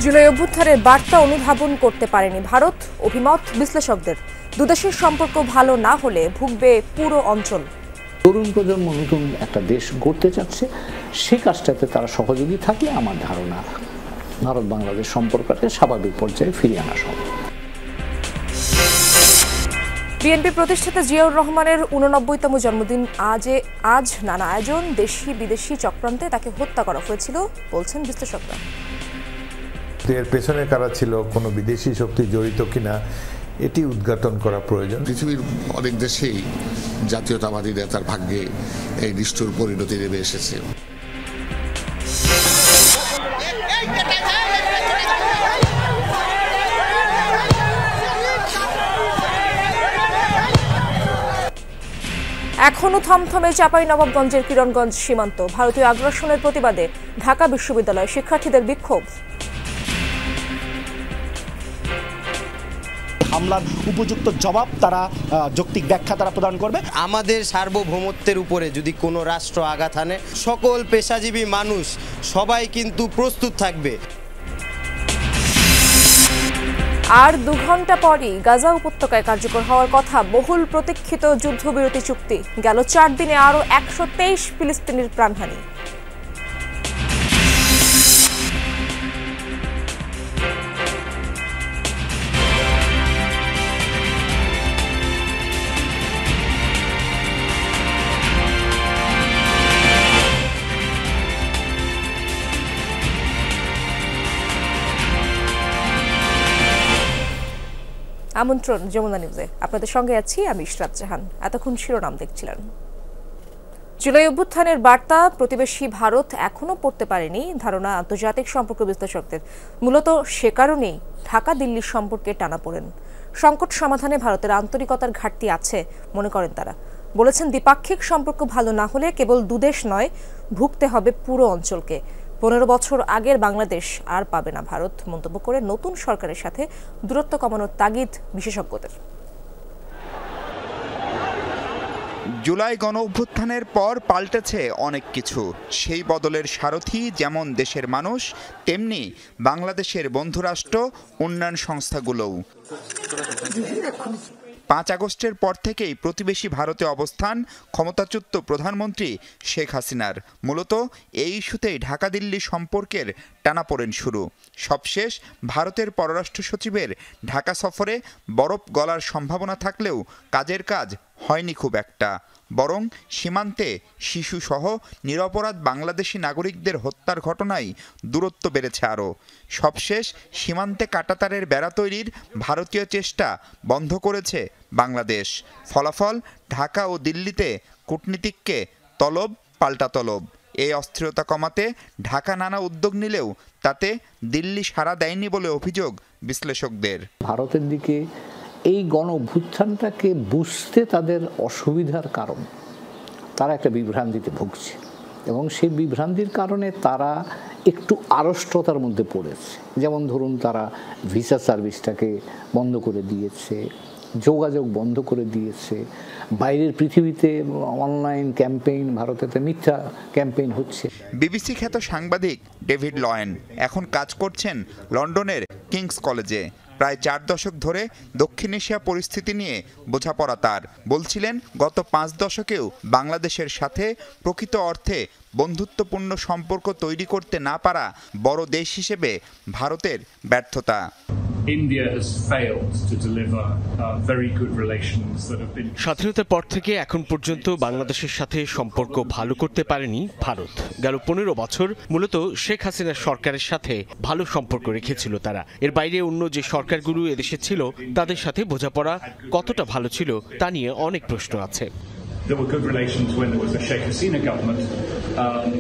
জুলাই অভ্যুত্থানের বার্তা অনুধাবন করতে পারেনি ভারত, অভিমত বিশ্লেষকদের। দুদেশের সম্পর্ক ভালো না হলে ভুগবে পুরো অঞ্চল। তরুণ প্রজন্ম নতুন একটা দেশ গড়তে চাচ্ছে, সেই কাজটাতে তারা সহযোগী থাকলে আমার ধারণা ভারত বাংলাদেশ সম্পর্ককে স্বাভাবিক পর্যায়ে ফিরিয়ে আনা সম্ভব। বিএনপি প্রতিষ্ঠাতা জিয়াউর রহমানের 89তম জন্মদিন আজ নানা আয়োজন, দেশি বিদেশি চক্রান্তে তাকে হত্যা করা হয়েছিল বলছেন বিশ্লেষকরা। এর পেছনে কারা ছিল, কোনো বিদেশি শক্তি জড়িত কিনা, এটি উদ্ঘাটন করা প্রয়োজন। পৃথিবীর অনেক দেশেই জাতীয়তাবাদী নেতার ভাগ্যে এই নিষ্ঠুর পরিণতি নেমে এসেছে। এখনো থমথমে চাঁপাইনবাবগঞ্জের কিরণগঞ্জ সীমান্ত। ভারতীয় আগ্রাসনের প্রতিবাদে ঢাকা বিশ্ববিদ্যালয়ের শিক্ষার্থীদের বিক্ষোভ। হামলার উপযুক্ত জবাব তারা যৌক্তিক ব্যাখ্যা তারা প্রদান করবে। আমাদের সার্বভৌমত্বের উপরে যদি কোনো রাষ্ট্র আঘাত হানে, সকল পেশাজীবী মানুষ সবাই কিন্তু প্রস্তুত থাকবে। আর 2 ঘন্টা পরই গাজা উপত্যকায় কার্যকর হওয়ার কথা বহুল প্রতীক্ষিত যুদ্ধবিরতি চুক্তি। গেল 4 দিনে আরও 123 ফিলিস্তিনির প্রাণহানি। আমন্ত্রণ যমুনা নিউজে, আপনাদের সঙ্গে আছি আমি ইশরাত জাহান। এতক্ষণ শিরোনাম দেখছিলেন। জুলাই অভ্যুত্থানের বার্তা প্রতিবেশী ভারত এখনো পড়তে পারেনি ধারণা আন্তর্জাতিক সম্পর্ক বিশ্লেষকদের। মূলত সে কারণেই ঢাকা দিল্লির সম্পর্কে টানাপোড়েন। সংকট সমাধানে ভারতের আন্তরিকতার ঘাটতি আছে মনে করেন তারা। বলেছেন, দ্বিপাক্ষিক সম্পর্ক ভালো না হলে কেবল দুদেশ নয়, ভুগতে হবে পুরো অঞ্চলকে। 15 বছর আগের বাংলাদেশ আর পাবে না ভারত মন্তব্য করে নতুন সরকারের সাথে দূরত্ব কমানোর তাগিদ বিশেষজ্ঞদের। জুলাই গণ অভ্যুত্থানের পর পাল্টেছে অনেক কিছু। সেই বদলের সারথি যেমন দেশের মানুষ, তেমনি বাংলাদেশের বন্ধুরাষ্ট্র উন্নয়ন সংস্থাগুলোও। 5 আগস্টের পর থেকেই প্রতিবেশী ভারতে অবস্থান ক্ষমতাচ্যুত প্রধানমন্ত্রী শেখ হাসিনার। মূলত এই ইস্যুতেই ঢাকা দিল্লি সম্পর্কের টানাপোড়েন শুরু। সবশেষ ভারতের পররাষ্ট্র সচিবের ঢাকা সফরে বরফ গলার সম্ভাবনা থাকলেও কাজের কাজ হয়নি খুব একটা। বরং সীমান্তে শিশুসহ নিরপরাধ বাংলাদেশি নাগরিকদের হত্যার ঘটনায় দূরত্ব বেড়েছে আরও। সবশেষ সীমান্তে কাঁটাতারের বেড়া তৈরির ভারতীয় চেষ্টা বন্ধ করেছে বাংলাদেশ। ফলাফল, ঢাকা ও দিল্লিতে কূটনীতিককে তলব পাল্টা তলব। এই অস্থিরতা কমাতে ঢাকা নানা উদ্যোগ নিলেও তাতে দিল্লি সাড়া দেয়নি বলে অভিযোগ বিশ্লেষকদের। ভারতের দিকে এই গণ অভ্যুত্থানটাকে বুঝতে তাদের অসুবিধার কারণ তারা একটা বিভ্রান্তিতে ভুগছে, এবং সেই বিভ্রান্তির কারণে তারা একটু আড়ষ্টতার মধ্যে পড়েছে। যেমন ধরুন, তারা ভিসা সার্ভিসটাকে বন্ধ করে দিয়েছে, যোগাযোগ বন্ধ করে দিয়েছে, বাইরের পৃথিবীতে অনলাইন ক্যাম্পেইন, ভারতেতে মিথ্যা ক্যাম্পেইন হচ্ছে। বিবিসি খ্যাত সাংবাদিক ডেভিড লয়েন এখন কাজ করছেন লন্ডনের কিংস কলেজে। প্রায় 4 দশক ধরে দক্ষিণ এশিয়া পরিস্থিতি নিয়ে বোঝাপড়া তার। বলছিলেন, গত 5 দশকেও বাংলাদেশের সাথে প্রকৃত অর্থে বন্ধুত্বপূর্ণ সম্পর্ক তৈরি করতে না পারা বড় দেশ হিসেবে ভারতের ব্যর্থতা। স্বাধীনতার পর থেকে এখন পর্যন্ত বাংলাদেশের সাথে সম্পর্ক ভালো করতে পারেনি ভারত। গেল 15 বছর মূলত শেখ হাসিনার সরকারের সাথে ভালো সম্পর্ক রেখেছিল তারা। এর বাইরে অন্য যে সরকারগুলো এদেশে ছিল তাদের সাথে বোঝাপড়া কতটা ভালো ছিল তা নিয়ে অনেক প্রশ্ন আছে। There were good relations when there was a Sheikh Hasina government,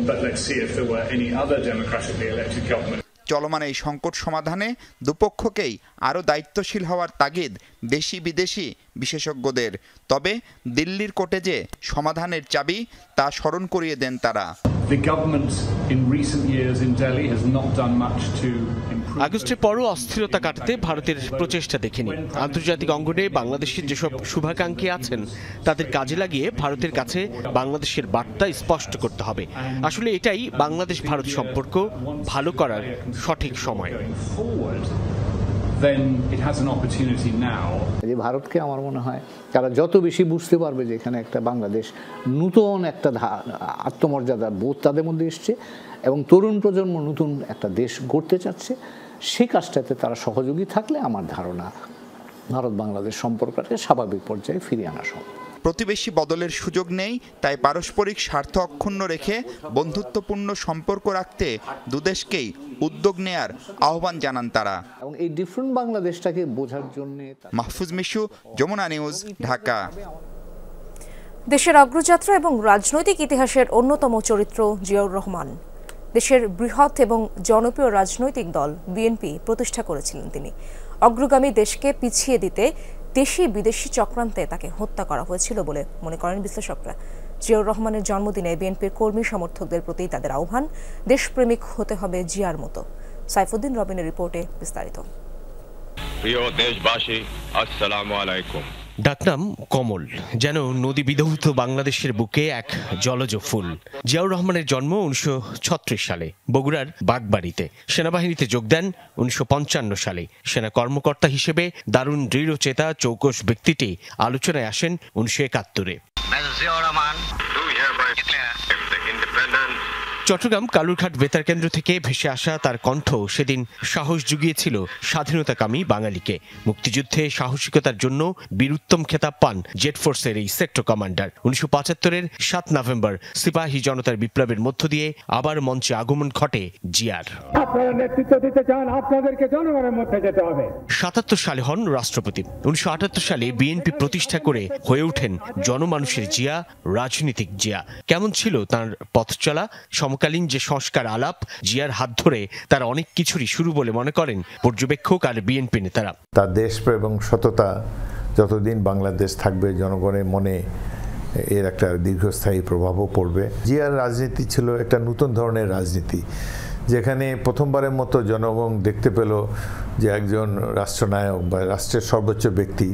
but let's see if there were any other democratically elected government. চলমান এই সংকট সমাধানে দুপক্ষকেই আরও দায়িত্বশীল হওয়ার তাগিদ দেশি বিদেশি বিশেষজ্ঞদের। তবে দিল্লির কোর্টে যে সমাধানের চাবি তা স্মরণ করিয়ে দেন তারা। The government in recent years in Delhi has not done much to improve. আগস্টের পরও অস্থিরতা কাটাতে ভারতের প্রচেষ্টা দেখেনি। আন্তর্জাতিক অঙ্গনে বাংলাদেশের যেসব শুভাকাঙ্ক্ষী আছেন তাদের কাজে লাগিয়ে ভারতের কাছে বাংলাদেশের বার্তা স্পষ্ট করতে হবে। আসলে এটাই বাংলাদেশ ভারত সম্পর্ক ভালো করার সঠিক সময়। Then it has an opportunity now. যে ভারতকে আমার মনে হয় তারা যত বেশি বুঝতে পারবে যে এখানে একটা বাংলাদেশ নতুন একটা আত্মমর্যাদা বোধ তাদের মধ্যে এসছে এবং তরুণ প্রজন্ম নতুন একটা দেশ গড়তে চাচ্ছে, সেই কাজটাতে তারা সহযোগী থাকলে আমার ধারণা ভারত বাংলাদেশ সম্পর্কটাকে স্বাভাবিক পর্যায়ে ফিরিয়ে আনা সম্ভব। প্রতিবেশী বদলের সুযোগ নেই, তাই পারস্পরিক স্বার্থ অক্ষুণ্ণ রেখে বন্ধুত্বপূর্ণ সম্পর্ক রাখতে দুদেশকেই উদ্যোগ নেয়ার আহ্বান জানান তারা। এবং এই ডিফারেন্ট বাংলাদেশটাকে বোঝার জন্য মাহফুজ মিশু, যমুনা নিউজ, ঢাকা। দেশের অগ্রযাত্রা এবং রাজনৈতিক ইতিহাসের অন্যতম চরিত্র জিয়াউর রহমান। দেশের বৃহৎ এবং জনপ্রিয় রাজনৈতিক দল বিএনপি প্রতিষ্ঠা করেছিলেন তিনি। অগ্রগামী দেশকে পিছিয়ে দিতে দেশি বিদেশি চক্রান্তে তাকে হত্যা করা হয়েছিল বলে মনে করেন বিশ্লেষকরা। জিয়াউর রহমানের জন্মদিনে বিএনপির কর্মী সমর্থকদের প্রতি তাদের আহ্বান, দেশপ্রেমিক হতে হবে জিয়ার মতো। সাইফুদ্দিন রবিনের রিপোর্টে বিস্তারিত। প্রিয় দেশবাসী, আসসালামু আলাইকুম। ডাকনাম কমল, যেন নদী বিধৌত বাংলাদেশের বুকে এক জলজ ফুল। জিয়াউর রহমানের জন্ম 1936 সালে বগুড়ার বাগবাড়িতে। সেনাবাহিনীতে যোগ দেন 1955 সালে। সেনা কর্মকর্তা হিসেবে দারুণ দৃঢ়চেতা চৌকস ব্যক্তিটি আলোচনায় আসেন 1971-এ। চট্টগ্রাম কালুরঘাট বেতার কেন্দ্র থেকে ভেসে আসা তার কণ্ঠ সেদিন সাহস জুগিয়েছিল স্বাধীনতাকামী বাঙালিকে। মুক্তিযুদ্ধে সাহসিকতার জন্য বীরুত্তম খেতাব পান জেট ফোর্সের এই সেক্টর কমান্ডার। 1975-এর 7 নভেম্বর সিপাহী জনতার বিপ্লবের মধ্য দিয়ে আবার মঞ্চে আগমন ঘটে জিয়ার। আপনারা নেতৃত্ব দিতে চান, আপনাদেরকে জনগণের মধ্যে যেতে হবে। 77 সালে হন রাষ্ট্রপতি। 1978 সালে বিএনপি প্রতিষ্ঠা করে হয়ে ওঠেন জনমানুষের জিয়া, রাজনীতিক জিয়া। কেমন ছিল তার পথ চলা? সমকালীন যে সংস্কার আলাপ জিয়ার হাত ধরে তার অনেক কিছুরই শুরু বলে মনে করেন পর্যবেক্ষক আর বিএনপি নেতারা। তার দেশপ্রেম এবং সততা যতদিন বাংলাদেশ থাকবে জনগণের মনে এর একটা দীর্ঘস্থায়ী প্রভাবও পড়বে। জিয়ার রাজনীতি ছিল একটা নতুন ধরনের রাজনীতি, যেখানে প্রথমবারের মতো জনগণ দেখতে পেল যে একজন রাষ্ট্রনায়ক বা রাষ্ট্রের সর্বোচ্চ ব্যক্তি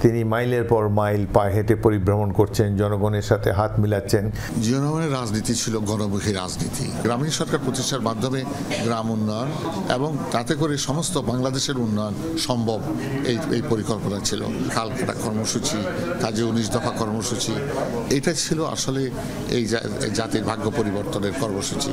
তিনি মাইলের পর মাইল পায়ে হেঁটে পরিভ্রমণ করছেন, জনগণের সাথে হাত মিলাচ্ছেন। জিয়াউর রহমানের রাজনীতি ছিল গণমুখী রাজনীতি। গ্রামীণ সরকার প্রতিষ্ঠার মাধ্যমে গ্রাম উন্নয়ন এবং তাতে করে সমস্ত বাংলাদেশের উন্নয়ন সম্ভব এই পরিকল্পনা ছিল। খাল কাটা কর্মসূচি, কাজে 19 দফা কর্মসূচি, এটা ছিল আসলে এই জাতির ভাগ্য পরিবর্তনের কর্মসূচি।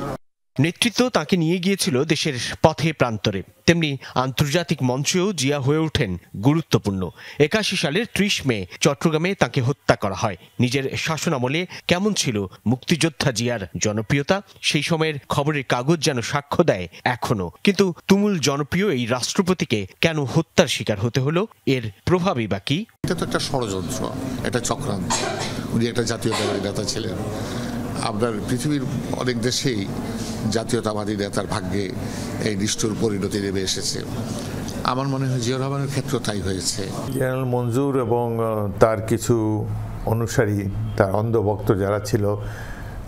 নেতৃত্ব তাকে নিয়ে গিয়েছিল দেশের পথে প্রান্তরে, তেমনি আন্তর্জাতিক মঞ্চেও জিয়া হয়ে ওঠেন গুরুত্বপূর্ণ। 81 সালের 30 মে চট্টগ্রামে তাকে হত্যা করা হয়। নিজের শাসনামলে কেমন ছিল মুক্তিযোদ্ধা জিয়ার জনপ্রিয়তা সেই সময়ের খবরের কাগজ যেন সাক্ষ্য দেয় এখনো। কিন্তু তুমুল জনপ্রিয় এই রাষ্ট্রপতিকে কেন হত্যার শিকার হতে হলো? এর প্রভাবই বা কি? এটা তো একটা ষড়যন্ত্র, একটা চক্রান্ত। উনি একটা জাতীয়তাবাদী নেতা ছিলেন। আপনার পৃথিবীর অনেক দেশেই জাতীয়তাবাদী নেতার ভাগ্যে এই নিষ্ঠুর পরিণতি নেমে এসেছে। আমার মনে হয় জিয়াউর রহমানের ক্ষেত্রে তাই হয়েছে। জেনারেল মঞ্জুর এবং তার কিছু অনুসারী, তার অন্ধভক্ত যারা ছিল,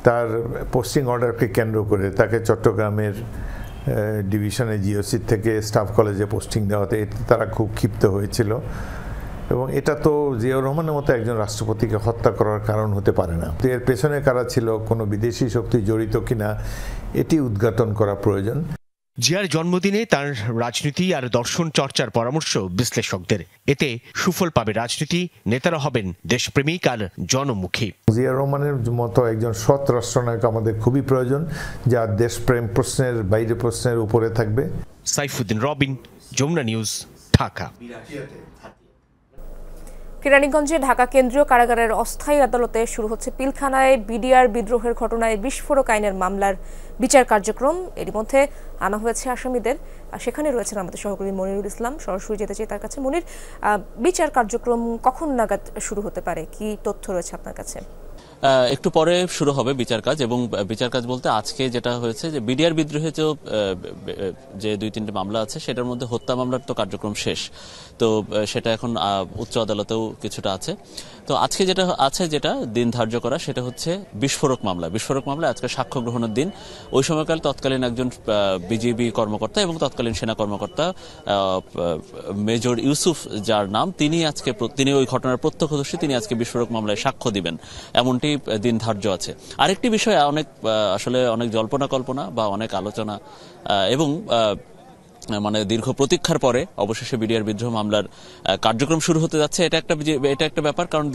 তার পোস্টিং অর্ডারকে কেন্দ্র করে তাকে চট্টগ্রামের ডিভিশনে জিওসি থেকে স্টাফ কলেজে পোস্টিং দেওয়াতে তারা খুব ক্ষিপ্ত হয়েছিল। এবং এটা তো জিয়াউর রহমানের মতো একজন রাষ্ট্রপতিকে হত্যা করার কারণ হতে পারে না। এর পেছনে কারা ছিল, কোনো বিদেশি শক্তি জড়িত কিনা, এটি উদ্ঘাটন করা প্রয়োজন। জিয়ার জন্মদিনে তার রাজনীতি আর দর্শন চর্চার পরামর্শ বিশ্লেষকদের। এতে সুফল পাবে রাজনীতি, নেতারা হবেন দেশপ্রেমিক আর জনমুখী। জিয়াউর রহমানের মতো একজন সৎ রাষ্ট্রনায়ক আমাদের খুবই প্রয়োজন, যা দেশপ্রেম প্রশ্নের বাইরে প্রশ্নের উপরে থাকবে। সাইফুদ্দিন রবিন, যমুনা নিউজ, ঢাকা। কেরানীগঞ্জে ঢাকা কেন্দ্রীয় কারাগারের অস্থায়ী আদালতে শুরু হচ্ছে পিলখানায় বিডিআর বিদ্রোহের ঘটনায় বিস্ফোরক আইনের মামলার বিচার কার্যক্রম। এরই মধ্যে আনা হয়েছে আসামিদের, আর সেখানে রয়েছেন আমাদের সহকর্মী মনিরুল ইসলাম। সরাসরি যেতে চাই তার কাছে। মনির, বিচার কার্যক্রম কখন নাগাদ শুরু হতে পারে, কি তথ্য রয়েছে আপনার কাছে? একটু পরে শুরু হবে বিচার কাজ। এবং বিচার কাজ বলতে আজকে যেটা হয়েছে যে বিডিআর বিদ্রোহে যে 2-3টি মামলা আছে সেটার মধ্যে হত্যা মামলার তো কার্যক্রম শেষ, তো সেটা এখন উচ্চ আদালতেও কিছুটা আছে। তো আজকে যেটা আছে, যেটা দিন ধার্য করা, সেটা হচ্ছে বিস্ফোরক মামলা। আজকে সাক্ষ্য গ্রহণের দিন। ওই সময়কাল তৎকালীন একজন বিজিবি কর্মকর্তা এবং তৎকালীন সেনা কর্মকর্তা মেজর ইউসুফ, যার নাম, তিনি ওই ঘটনার প্রত্যক্ষদর্শী, তিনি আজকে বিস্ফোরক মামলায় সাক্ষ্য দিবেন, এমনটি দিন ধার্য আছে। আরেকটি বিষয় অনেক জল্পনা কল্পনা বা অনেক আলোচনা এবং মানে দীর্ঘ প্রতীক্ষার পরে অবশেষে বিডিআর বিদ্রোহ মামলার কার্যক্রম শুরু হতে যাচ্ছে। এটা একটা ব্যাপার, কারণ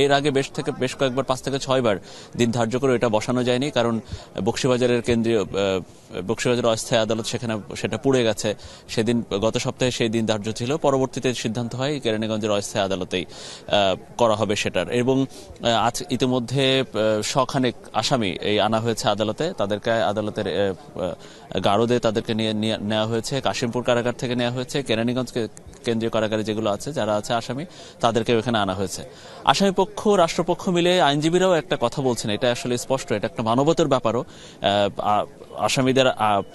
এর আগে বেশ কয়েকবার 5 থেকে 6 বার দিন ধার্য করে এটা বসানো যায়নি, কারণ বকশীবাজারের বকশীবাজার অস্থায়ী আদালত সেটা পুড়ে গেছে। সেদিন গত সপ্তাহে সেই দিন ধার্য ছিল, পরবর্তীতে সিদ্ধান্ত হয় কেরানীগঞ্জের অস্থায়ী আদালতেই করা হবে সেটার। এবং আজ ইতিমধ্যে শখানেক আসামি আনা হয়েছে আদালতে, তাদেরকে আদালতের গারদে তাদেরকে নেওয়া হয়েছে, কাশিমপুর কারাগার থেকে নেওয়া হয়েছে, কেরানীগঞ্জ কেন্দ্রীয় কারাগারে যেগুলো আছে, যারা আছে আসামি, তাদেরকে এখানে আনা হয়েছে। আসামি পক্ষ রাষ্ট্রপক্ষ মিলে আইনজীবীরাও একটা কথা বলছেন, এটা আসলে স্পষ্ট, এটা একটা মানবতার ব্যাপারও। আসামিদের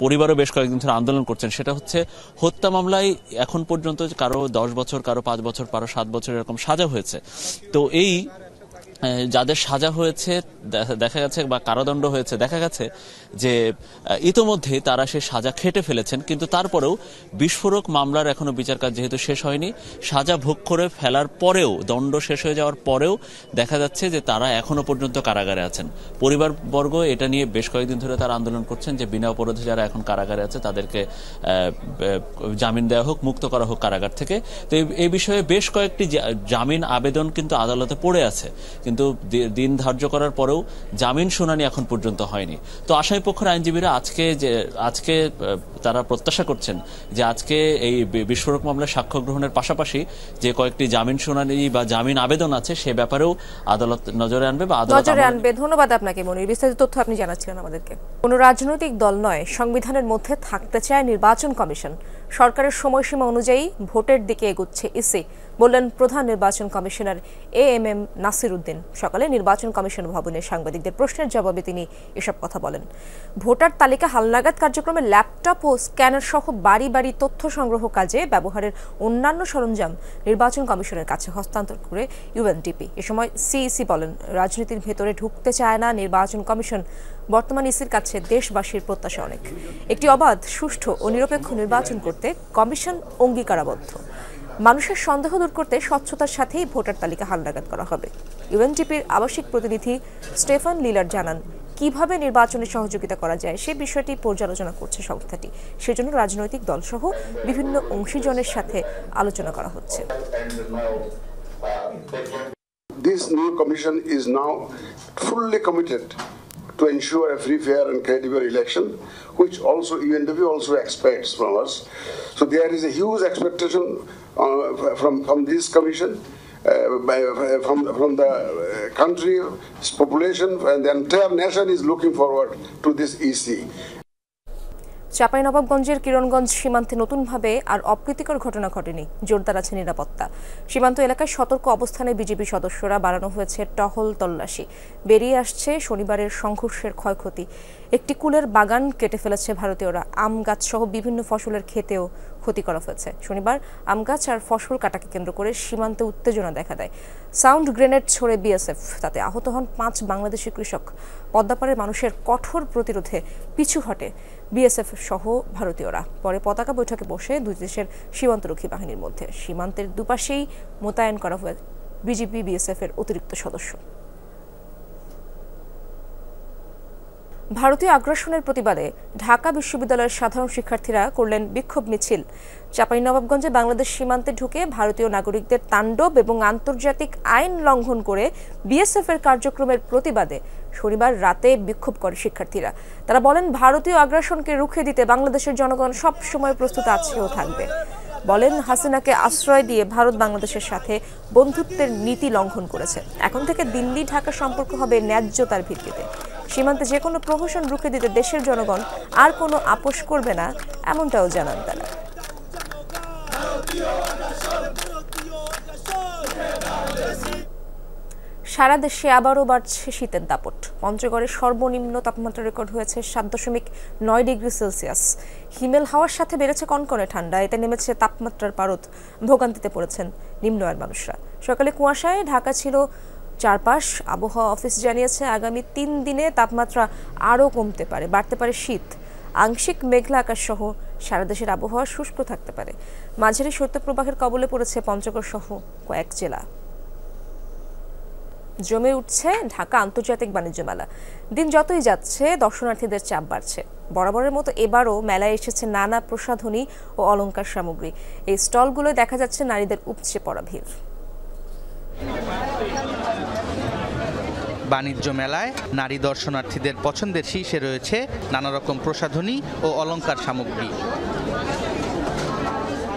পরিবারও বেশ কয়েকদিন ধরে আন্দোলন করছেন, সেটা হচ্ছে হত্যা মামলায় এখন পর্যন্ত কারো 10 বছর, কারো 5 বছর, কারো 7 বছর এরকম সাজা হয়েছে। তো যাদের সাজা হয়েছে দেখা গেছে বা কারাদণ্ড হয়েছে, দেখা গেছে যে ইতোমধ্যে তারা সে সাজা খেটে ফেলেছেন, কিন্তু তারপরেও বিস্ফোরক মামলার এখনো বিচার কাজ যেহেতু শেষ হয়নি, সাজা ভোগ করে ফেলার পরেও, দণ্ড শেষ হয়ে যাওয়ার পরেও দেখা যাচ্ছে যে তারা এখনো পর্যন্ত কারাগারে আছেন। পরিবারবর্গ এটা নিয়ে বেশ কয়েকদিন ধরে তারা আন্দোলন করছেন যে বিনা অপরাধে যারা এখন কারাগারে আছে তাদেরকে জামিন দেওয়া হোক, মুক্ত করা হোক কারাগার থেকে। তো এই বিষয়ে বেশ কয়েকটি জামিন আবেদন কিন্তু আদালতে পড়ে আছে, কিন্তু দিন ধার্য করার পরেও জামিন শুনানি এখন পর্যন্ত হয়নি। তো আসামি পক্ষের আইনজীবীরা আজকে তারা প্রত্যাশা করছেন যে আজকে এই বিস্ফোরক মামলায় সাক্ষ্য গ্রহণের পাশাপাশি যে কয়েকটি জামিন শুনানি বা জামিন আবেদন আছে সে ব্যাপারেও আদালত নজরে আনবে বা আদালত নজরে আনবে। ধন্যবাদ আপনাকে মনির, বিস্তারিত তথ্য আপনি জানাচ্ছিলেন আমাদেরকে। কোনো রাজনৈতিক দল নয়, সংবিধানের মধ্যে থাকতে চায় নির্বাচন কমিশন। সরকারের সময়সীমা অনুযায়ী ভোটের দিকে এগুচ্ছে ইসি, বললেন প্রধান নির্বাচন কমিশনার AMM নাসির উদ্দিন। সকালে নির্বাচন কমিশন ভবনে সাংবাদিকদের প্রশ্নের জবাবে তিনি এসব কথা বলেন। ভোটার তালিকা হালনাগাদ কার্যক্রমে ল্যাপটপ ও স্ক্যানার সহ বাড়ি বাড়ি তথ্য সংগ্রহ কাজে ব্যবহারের অন্যান্য সরঞ্জাম নির্বাচন কমিশনের কাছে হস্তান্তর করে UNDP। এ সময় CEC বলেন, রাজনীতির ভেতরে ঢুকতে চায় না নির্বাচন কমিশন। বর্তমান ইসির কাছে দেশবাসীর প্রত্যাশা অনেক। একটি অবাধ, সুষ্ঠু ও নিরপেক্ষ নির্বাচন করতে কমিশন অঙ্গীকারাবদ্ধ। মানুষের সন্দেহ দূর করতে স্বচ্ছতার সাথেই ভোটার তালিকা হালনাগাদ করা হবে। UNDPর আবাসিক প্রতিনিধি স্টেফান লিলার জানান, কিভাবে নির্বাচনে সহযোগিতা করা যায় সে বিষয়টি পর্যালোচনা করছে সংস্থাটি। সেজন্য রাজনৈতিক দলসহ বিভিন্ন অংশীজনের সাথে আলোচনা করা হচ্ছে। This new commission is now fully committed to ensure a free, fair and credible election, which also UNDP also expects from us. So there is a huge expectation from this commission, from the country, population, and the entire nation is looking forward to this EC. চাঁপাইনবাবগঞ্জের কিরণগঞ্জ সীমান্তে নতুনভাবে আর অপ্রীতিকর ঘটনা ঘটেনি, জোরদার আছে নিরাপত্তা। সীমান্ত এলাকায় সতর্ক অবস্থানে বিজিবি সদস্যরা, বাড়ানো হয়েছে টহল তল্লাশি। বেরিয়ে আসছে শনিবারের সংঘর্ষের ক্ষয়ক্ষতি। একটি কুলের বাগান কেটে ফেলেছে ভারতীয়রা, আম গাছ সহ বিভিন্ন ফসলের ক্ষেতেও ক্ষতি করা হয়েছে। শনিবার আম গাছ আর ফসল কাটাকে কেন্দ্র করে সীমান্তে উত্তেজনা দেখা দেয়। সাউন্ড গ্রেনেড ছড়ে BSF, তাতে আহত হন 5 বাংলাদেশি কৃষক। পদ্মাপাড়ের মানুষের কঠোর প্রতিরোধে পিছু হটে BSF সহ ভারতীয়রা। পরে পতাকা বৈঠকে বসে দুই দেশের সীমান্তরক্ষী বাহিনীর মধ্যে। সীমান্তের দুপাশেই মোতায়েন করা হয়েছে বিজিবি BSF এর অতিরিক্ত সদস্য। ভারতীয় আগ্রাসনের প্রতিবাদে ঢাকা বিশ্ববিদ্যালয়ের সাধারণ শিক্ষার্থীরা করলেন বিক্ষোভ মিছিল। চাঁপাইনবাবগঞ্জে বাংলাদেশ সীমান্তে ঢুকে ভারতীয় নাগরিকদের তাণ্ডব এবং আন্তর্জাতিক আইন লঙ্ঘন করে BSF এর কার্যক্রমের প্রতিবাদে শনিবার রাতে বিক্ষোভ করে শিক্ষার্থীরা। তারা বলেন, ভারতীয় আগ্রাসনকে রুখে দিতে বাংলাদেশের জনগণ সব সময় প্রস্তুত আছে ও থাকবে। বলেন, হাসিনাকে আশ্রয় দিয়ে ভারত বাংলাদেশের সাথে বন্ধুত্বের নীতি লঙ্ঘন করেছে। এখন থেকে দিল্লি ঢাকা সম্পর্ক হবে ন্যায্যতার ভিত্তিতে। সীমান্তে যে কোনো প্রহসন রুখে দিতে দেশের জনগণ আর কোনো আপোষ করবে না, এমনটাও জানান তারা। সারা দেশে আবারও বাড়ছে শীতের দাপট। পঞ্চগড়ের সর্বনিম্ন তাপমাত্রা রেকর্ড হয়েছে 7.9 ডিগ্রি সেলসিয়াস। হিমেল হাওয়ার সাথে বেড়েছে কনকনে ঠান্ডা, এতে নেমেছে তাপমাত্রার পারদ। ভোগান্তিতে পড়েছেন নিম্ন আয়ের মানুষরা। সকালে কুয়াশায় ঢাকা ছিল চারপাশ। আবহাওয়া অফিস জানিয়েছে আগামী 3 দিনে তাপমাত্রা আরও কমতে পারে, বাড়তে পারে শীত। আংশিক মেঘলা আকাশ সহ সারা দেশের আবহাওয়া শুষ্ক থাকতে পারে। মাঝারি শৈত্যপ্রবাহের কবলে পড়েছে পঞ্চগড় সহ কয়েক জেলা। জমে উঠছে ঢাকা আন্তর্জাতিক বাণিজ্য মেলা। দিন যতই যাচ্ছে দর্শনার্থীদের চাপ বাড়ছে। বরাবরের মতো এবারও মেলায় এসেছে নানা প্রসাধনী ও অলংকার সামগ্রী। এই স্টলগুলোয় দেখা যাচ্ছে নারীদের উপচে পড়া ভিড়। বাণিজ্য মেলায় নারী দর্শনার্থীদের পছন্দের শীর্ষে রয়েছে নানা রকম প্রসাধনী ও অলংকার সামগ্রী।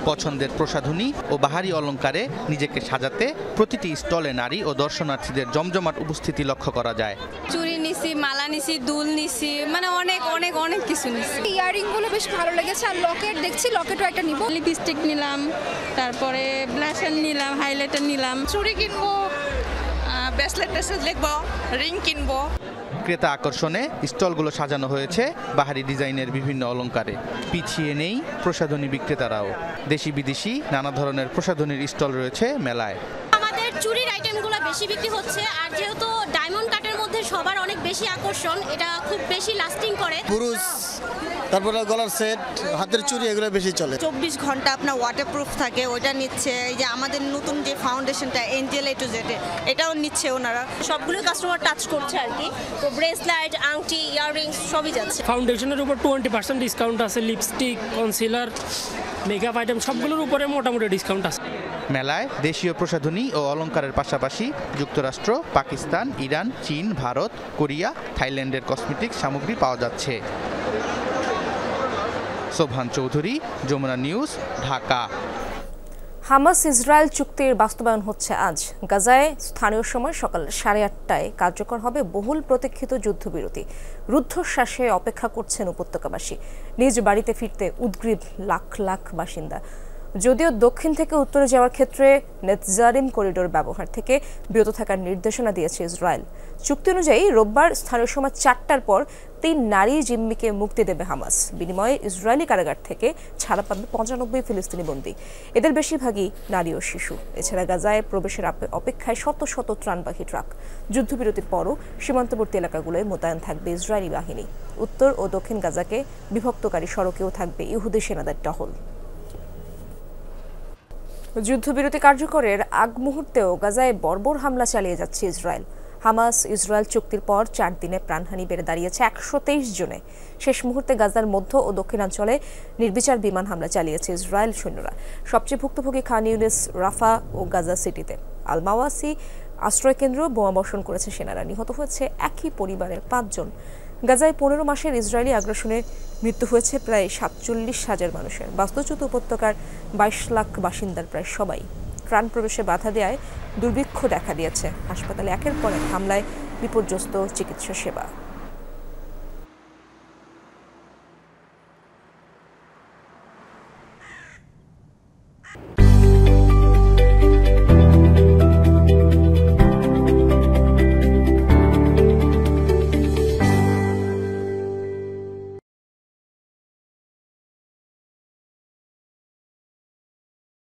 পছন্দের প্রসাধনী ও বাহারি অলংকারে নিজেকে সাজাতে প্রতিটি স্টলে নারী ও দর্শনার্থীদের জমজমাট উপস্থিতি লক্ষ্য করা যায়। চুড়ি নিছি, মালা নিছি, দুল নিছি, মানে অনেক অনেক অনেক কিছু নিছি। ইয়াররিংগুলো বেশ ভালো লেগেছে, আর লকেট দেখছি, লকেটও একটা নিব। লিপস্টিক নিলাম, তারপরে ব্লাশার নিলাম, হাইলাইটার নিলাম, চুড়ি কিনবো, ব্রেসলেট লিখবো, রিং কিনবো। ক্রেতা আকর্ষণে স্টলগুলো সাজানো হয়েছে বাহারি ডিজাইনের বিভিন্ন অলংকারে। পিছিয়ে নেই প্রসাধনী বিক্রেতারাও। দেশি বিদেশি নানা ধরনের প্রসাধনীর স্টল রয়েছে মেলায়। আমাদের চুড়ির আইটেমগুলো বেশি বিক্রি হচ্ছে, আর যেহেতু ডায়মন্ড কাটের মধ্যে সবার অনেক বেশি আকর্ষণ, এটা খুব বেশি লাস্টিং করে। বুরুজ, তারপরে গলার সেট, হাতের চুড়ি, এগুলো বেশি চলে। 24 ঘন্টা আপনার ওয়াটারপ্রুফ থাকে, ওটা নিচ্ছে। এই যে আমাদের নতুন যে ফাউন্ডেশনটা এঞ্জেল A to Z, এটাও নিচ্ছে ওনারা। সবগুলো কাস্টমার টাচ করছে আর কি। তো ব্রেসলেট, আংটি, ইয়াররিংস সবই যাচ্ছে। ফাউন্ডেশনের উপর 20% ডিসকাউন্ট আছে, লিপস্টিক, কনসিলার, মেকআপ আইটেম সবগুলোর উপরে মোটামুটি ডিসকাউন্ট আছে। মেলায় দেশীয় প্রসাধনী ও অলংকারের পাশাপাশি যুক্তরাষ্ট্র, পাকিস্তান, ইরান, চীন, ভারত, কোরিয়া, থাইল্যান্ডের কসমেটিক্স সামগ্রী পাওয়া যাচ্ছে। Sobhan Chowdhury, Jamuna News, Dhaka. Hamas Israel চুক্তির বাস্তবায়ন হচ্ছে আজ। গাজায় স্থানীয় সময় সকাল 8:30টায় কার্যকর হবে বহুল প্রতীক্ষিত যুদ্ধবিরতি। রুদ্ধশ্বাসে অপেক্ষা করছেন উপত্যকাবাসী। নিজ বাড়িতে ফিরতে উদ্গ্রীব লাখ লাখ বাসিন্দা। যদিও দক্ষিণ থেকে উত্তরে যাওয়ার ক্ষেত্রে নেতজারিম করিডোর ব্যবহার থেকে বিরত থাকার নির্দেশনা দিয়েছে ইসরায়েল। চুক্তি অনুযায়ী রোববার স্থানীয় সময় 4টার পর 3 নারী জিম্মিকে মুক্তি দেবে হামাস। বিনিময়ে ইসরায়েলি কারাগার থেকে ছাড়া পাবে 95 ফিলিস্তিনি বন্দী। এদের বেশিরভাগই নারী ও শিশু। এছাড়া গাজায় প্রবেশের অপেক্ষায় শত শত ত্রাণবাহী ট্রাক। যুদ্ধবিরতির পরও সীমান্তবর্তী এলাকাগুলোয় মোতায়েন থাকবে ইসরায়েলি বাহিনী। উত্তর ও দক্ষিণ গাজাকে বিভক্তকারী সড়কেও থাকবে ইহুদি সেনাদের টহল। যুদ্ধবিরতি কার্যকরের আগ মুহূর্তেও গাজায় বর্বর হামলা চালিয়ে যাচ্ছে ইসরায়েল। হামাস ইসরায়েল চুক্তির পর 4 দিনে প্রাণহানি বেড়ে দাঁড়িয়েছে 123 জনে। শেষ মুহূর্তে গাজার মধ্য ও দক্ষিণাঞ্চলে নির্বিচার বিমান হামলা চালিয়েছে ইসরায়েল সৈন্যরা। সবচেয়ে ভুক্তভোগী খান ইউনিস, রাফা ও গাজা সিটিতে। আল মাওয়াসি আশ্রয়কেন্দ্র বোমাবর্ষণ করেছে সেনারা। নিহত হয়েছে একই পরিবারের 5 জন। গাজায় 15 মাসের ইসরায়েলি আগ্রাসনে মৃত্যু হয়েছে প্রায় 47,000 মানুষের। বাস্তুচ্যুত উপত্যকার 22 লাখ বাসিন্দার প্রায় সবাই। ত্রাণ প্রবেশে বাধা দেওয়ায় দুর্ভিক্ষ দেখা দিয়েছে। হাসপাতালে একের পর এক হামলায় বিপর্যস্ত চিকিৎসা সেবা।